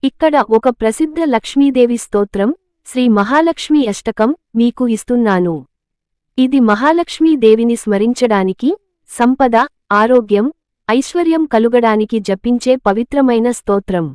ఇక్కడ ఒక ప్రసిద్ధ లక్ష్మీదేవి స్తోత్రం శ్రీ మహాలక్ష్మి అష్టకం మీకు ఇస్తున్నాను. ఇది మహాలక్ష్మీదేవిని స్మరించడానికి, సంపద, ఆరోగ్యం, ఐశ్వర్యం కలుగడానికి జపించే పవిత్రమైన స్తోత్రం.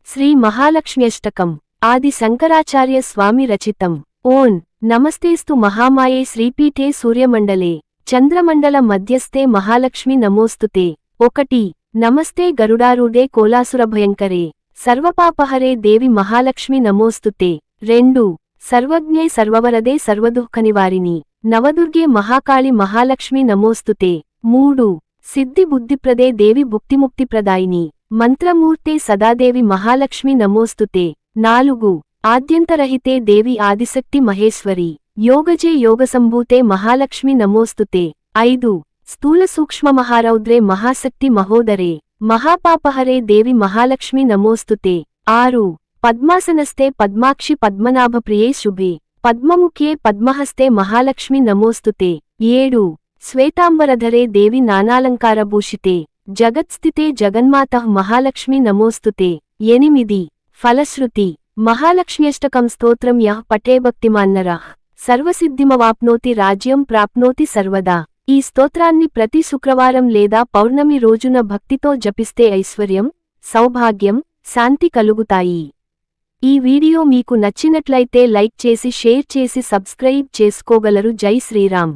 శ్రీ మహాలక్ష్మ్యష్టకం ఆది శంకరాచార్య స్వామి రచితం. ఓం నమస్తేస్తు మహామాయే శ్రీపీఠే సూర్యమండలే చంద్రమండల మధ్యస్థే మహాలక్ష్మి నమోస్తుతే. 1 నమస్తే గరుడారూఢే కోలాసురభయంకరే సర్వపాపహరే దేవి మహాలక్ష్మి నమోస్తుతే. 2 సర్వజ్ఞే సర్వవరదే సర్వదుఃఖనివారిణి నవదుర్గే మహాకాళి మహాలక్ష్మి నమోస్తుతే. 3 సిద్ధి బుద్ధిప్రదే దేవి భుక్తిముక్తిప్రదాయిని మంత్రమూర్తే సదాదేవి మహాలక్ష్మి నమోస్తుతే. 4 ఆద్యంతరహితే దేవి ఆదిశక్తి మహేశ్వరి యోగజే యోగసంభూతే మహాలక్ష్మి నమోస్తుతే. 5 స్థూల సూక్ష్మమహారౌద్రే మహాశక్తి మహోదరే మహాపాపహరే దేవి మహాలక్ష్మి నమోస్తుతే. 6 పద్మాసనస్తే పద్మాక్షి పద్మనాభప్రియే శుభే పద్మముఖ్యే పద్మహస్తే మహాలక్ష్మి నమోస్తుతే. 7 శ్వేతాంబరధరే దేవి నానాలంకారభూషితే జగత్స్థితే జగన్మాతః మహాలక్ష్మి నమోస్తుతే. 8 ఫలశ్రుతి మహాలక్ష్మ్యష్టకం స్తోత్రం యః పఠే భక్తిమాన్నరః సర్వసిద్ధిమవాప్నోతి రాజ్యం ప్రాప్నోతి సర్వదా. ఈ స్తోత్రాన్ని ప్రతి శుక్రవారం లేదా పౌర్ణమి రోజున భక్తితో జపిస్తే ఐశ్వర్యం, సౌభాగ్యం, శాంతి కలుగుతాయి. ఈ వీడియో మీకు నచ్చినట్లయితే లైక్ చేసి షేర్ చేసి సబ్స్క్రైబ్ చేసుకోగలరు. జై శ్రీరామ్.